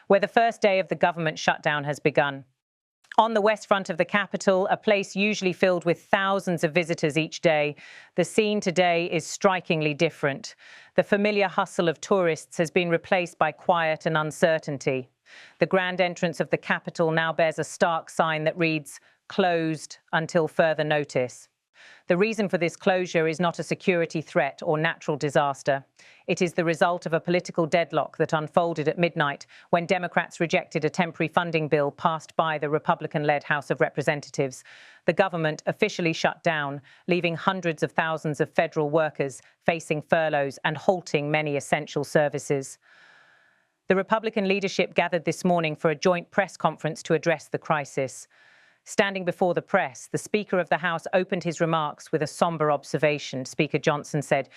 where the first day of the government shutdown has begun. On the west front of the capital, a place usually filled with thousands of visitors each day, the scene today is strikingly different. The familiar hustle of tourists has been replaced by quiet and uncertainty. The grand entrance of the capital now bears a stark sign that reads, "Closed until further notice." The reason for this closure is not a security threat or natural disaster. It is the result of a political deadlock that unfolded at midnight when Democrats rejected a temporary funding bill passed by the Republican-led House of Representatives. The government officially shut down, leaving hundreds of thousands of federal workers facing furloughs and halting many essential services. The Republican leadership gathered this morning for a joint press conference to address the crisis. Standing before the press, the Speaker of the House opened his remarks with a somber observation. Speaker Johnson said,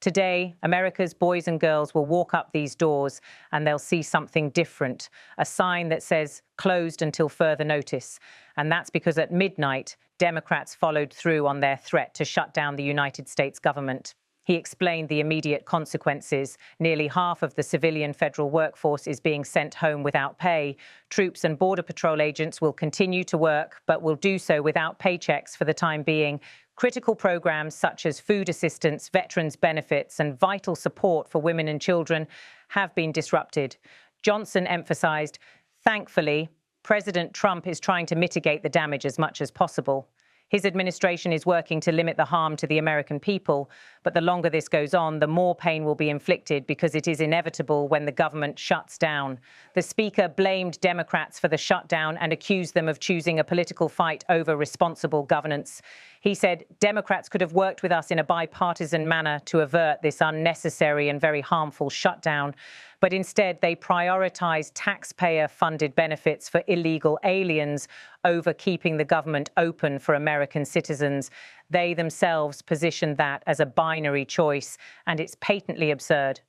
"Today, America's boys and girls will walk up these doors and they'll see something different, a sign that says closed until further notice. And that's because at midnight, Democrats followed through on their threat to shut down the United States government." He explained the immediate consequences. Nearly half of the civilian federal workforce is being sent home without pay. Troops and Border Patrol agents will continue to work, but will do so without paychecks for the time being. Critical programs such as food assistance, veterans benefits, and vital support for women and children have been disrupted. Johnson emphasized, "Thankfully, President Trump is trying to mitigate the damage as much as possible. His administration is working to limit the harm to the American people, but the longer this goes on, the more pain will be inflicted because it is inevitable when the government shuts down." The Speaker blamed Democrats for the shutdown and accused them of choosing a political fight over responsible governance. He said, "Democrats could have worked with us in a bipartisan manner to avert this unnecessary and very harmful shutdown, but instead they prioritized taxpayer-funded benefits for illegal aliens over keeping the government open for American citizens. They themselves positioned that as a binary choice, and it's patently absurd."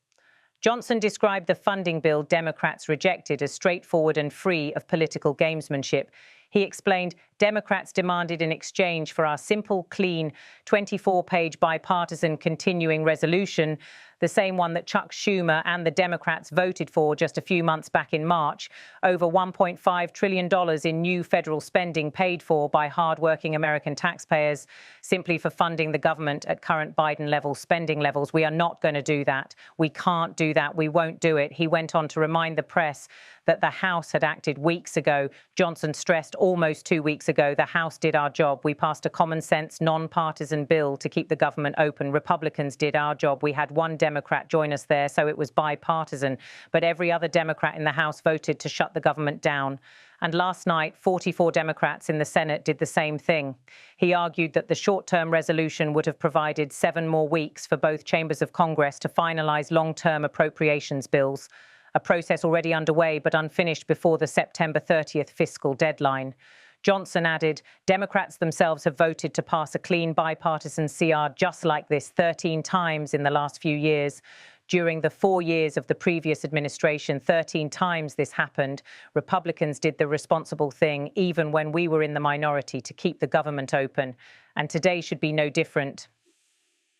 Johnson described the funding bill Democrats rejected as straightforward and free of political gamesmanship. He explained, "Democrats demanded in exchange for our simple, clean, 24-page bipartisan continuing resolution, the same one that Chuck Schumer and the Democrats voted for just a few months back in March, over $1.5 trillion in new federal spending paid for by hardworking American taxpayers simply for funding the government at current Biden-level spending levels. We are not going to do that. We can't do that. We won't do it." He went on to remind the press that the House had acted weeks ago. Johnson stressed almost 2 weeks ago, the House did our job. We passed a common-sense, non-partisan bill to keep the government open. Republicans did our job. We had one Democrat join us there, so it was bipartisan. But every other Democrat in the House voted to shut the government down. And last night, 44 Democrats in the Senate did the same thing. He argued that the short-term resolution would have provided 7 more weeks for both chambers of Congress to finalize long-term appropriations bills, a process already underway but unfinished before the September 30th fiscal deadline. Johnson added, "Democrats themselves have voted to pass a clean bipartisan CR just like this 13 times in the last few years. During the 4 years of the previous administration, 13 times this happened. Republicans did the responsible thing, even when we were in the minority, to keep the government open. And today should be no different."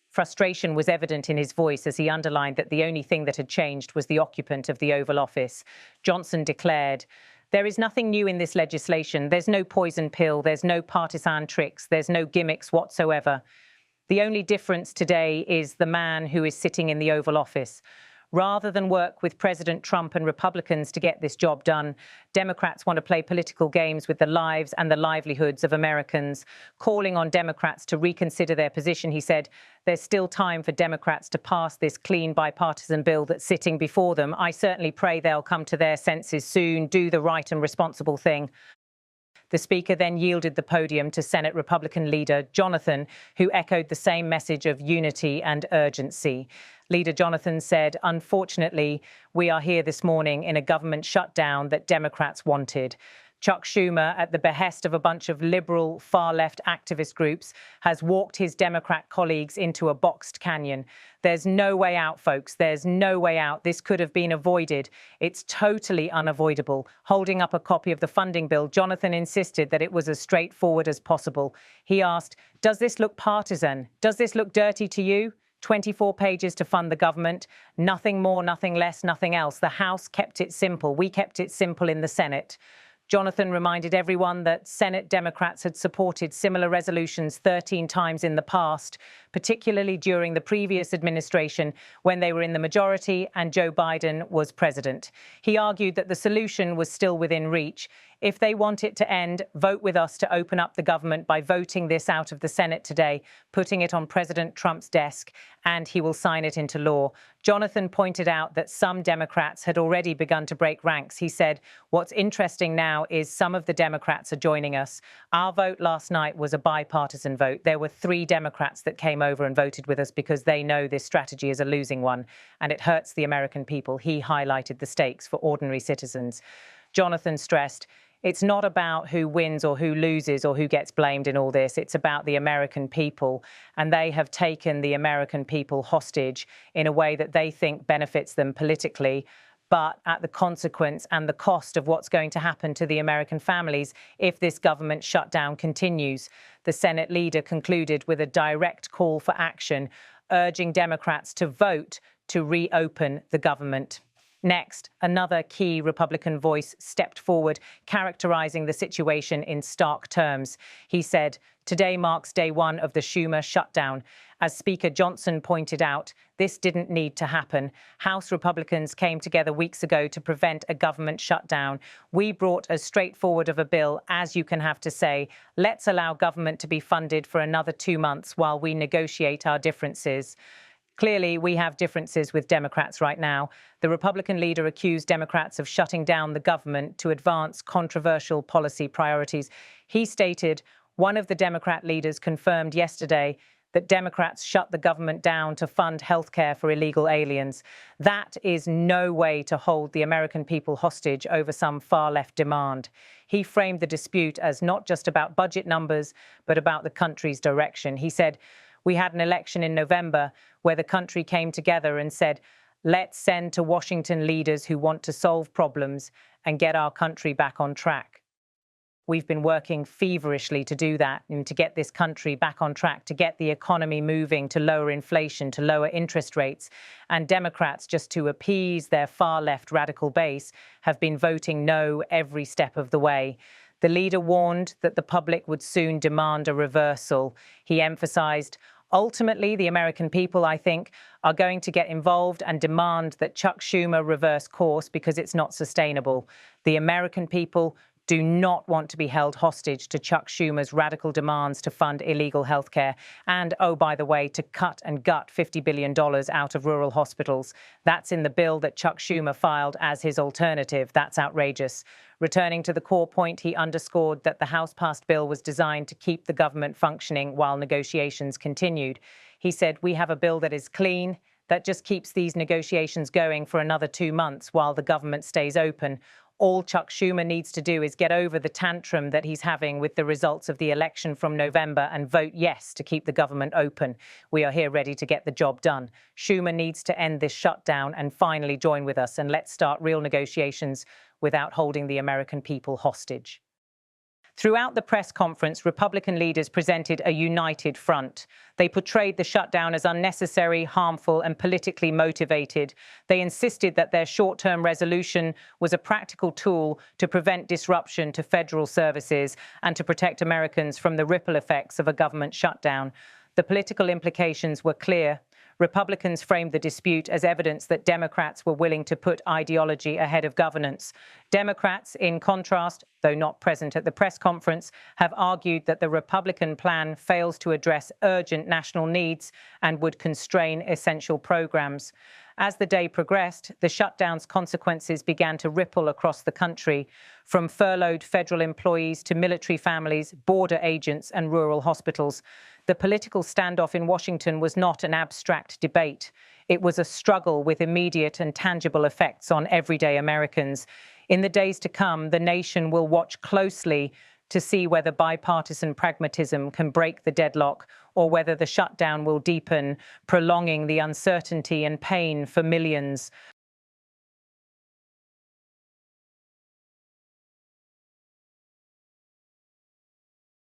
Frustration was evident in his voice as he underlined that the only thing that had changed was the occupant of the Oval Office. Johnson declared, "There is nothing new in this legislation. There's no poison pill. There's no partisan tricks. There's no gimmicks whatsoever. The only difference today is the man who is sitting in the Oval Office. Rather than work with President Trump and Republicans to get this job done, Democrats want to play political games with the lives and the livelihoods of Americans." Calling on Democrats to reconsider their position, he said, "There's still time for Democrats to pass this clean bipartisan bill that's sitting before them. I certainly pray they'll come to their senses soon, do the right and responsible thing." The Speaker then yielded the podium to Senate Republican leader Jonathan, who echoed the same message of unity and urgency. Leader Jonathan said, "Unfortunately, we are here this morning in a government shutdown that Democrats wanted. Chuck Schumer, at the behest of a bunch of liberal, far-left activist groups, has walked his Democrat colleagues into a boxed canyon. There's no way out, folks. There's no way out. This could have been avoided. It's totally unavoidable." Holding up a copy of the funding bill, Jonathan insisted that it was as straightforward as possible. He asked, "Does this look partisan? Does this look dirty to you? 24 pages to fund the government, nothing more, nothing less, nothing else. The House kept it simple. We kept it simple in the Senate. Jonathan reminded everyone that Senate Democrats had supported similar resolutions 13 times in the past, particularly during the previous administration when they were in the majority and Joe Biden was president. He argued that the solution was still within reach. If they want it to end, vote with us to open up the government by voting this out of the Senate today, putting it on President Trump's desk, and he will sign it into law. Jonathan pointed out that some Democrats had already begun to break ranks. He said, what's interesting now is some of the Democrats are joining us. Our vote last night was a bipartisan vote. There were 3 Democrats that came over and voted with us because they know this strategy is a losing one, and it hurts the American people. He highlighted the stakes for ordinary citizens. Jonathan stressed, it's not about who wins or who loses or who gets blamed in all this. It's about the American people, and they have taken the American people hostage in a way that they think benefits them politically, but at the consequence and the cost of what's going to happen to the American families if this government shutdown continues. The Senate leader concluded with a direct call for action, urging Democrats to vote to reopen the government. Next, another key Republican voice stepped forward, characterizing the situation in stark terms. He said, today marks day 1 of the Schumer shutdown. As Speaker Johnson pointed out, this didn't need to happen. House Republicans came together weeks ago to prevent a government shutdown. We brought as straightforward of a bill as you can have to say, let's allow government to be funded for another 2 months while we negotiate our differences. Clearly, we have differences with Democrats right now. The Republican leader accused Democrats of shutting down the government to advance controversial policy priorities. He stated, one of the Democrat leaders confirmed yesterday that Democrats shut the government down to fund health care for illegal aliens. That is no way to hold the American people hostage over some far-left demand. He framed the dispute as not just about budget numbers, but about the country's direction. He said, we had an election in November where the country came together and said, let's send to Washington leaders who want to solve problems and get our country back on track. We've been working feverishly to do that and to get this country back on track, to get the economy moving, to lower inflation, to lower interest rates. And Democrats, just to appease their far-left radical base, have been voting no every step of the way. The leader warned that the public would soon demand a reversal. He emphasized, ultimately, the American people, I think, are going to get involved and demand that Chuck Schumer reverse course because it's not sustainable. The American people do not want to be held hostage to Chuck Schumer's radical demands to fund illegal healthcare and, oh, by the way, to cut and gut $50 billion out of rural hospitals. That's in the bill that Chuck Schumer filed as his alternative. That's outrageous. Returning to the core point, he underscored that the House-passed bill was designed to keep the government functioning while negotiations continued. He said, we have a bill that is clean, that just keeps these negotiations going for another 2 months while the government stays open. All Chuck Schumer needs to do is get over the tantrum that he's having with the results of the election from November and vote yes to keep the government open. We are here ready to get the job done. Schumer needs to end this shutdown and finally join with us, and let's start real negotiations without holding the American people hostage. Throughout the press conference, Republican leaders presented a united front. They portrayed the shutdown as unnecessary, harmful, and politically motivated. They insisted that their short-term resolution was a practical tool to prevent disruption to federal services and to protect Americans from the ripple effects of a government shutdown. The political implications were clear. Republicans framed the dispute as evidence that Democrats were willing to put ideology ahead of governance. Democrats, in contrast, though not present at the press conference, have argued that the Republican plan fails to address urgent national needs and would constrain essential programs. As the day progressed, the shutdown's consequences began to ripple across the country, from furloughed federal employees to military families, border agents, and rural hospitals. The political standoff in Washington was not an abstract debate. It was a struggle with immediate and tangible effects on everyday Americans. In the days to come, the nation will watch closely to see whether bipartisan pragmatism can break the deadlock or whether the shutdown will deepen, prolonging the uncertainty and pain for millions.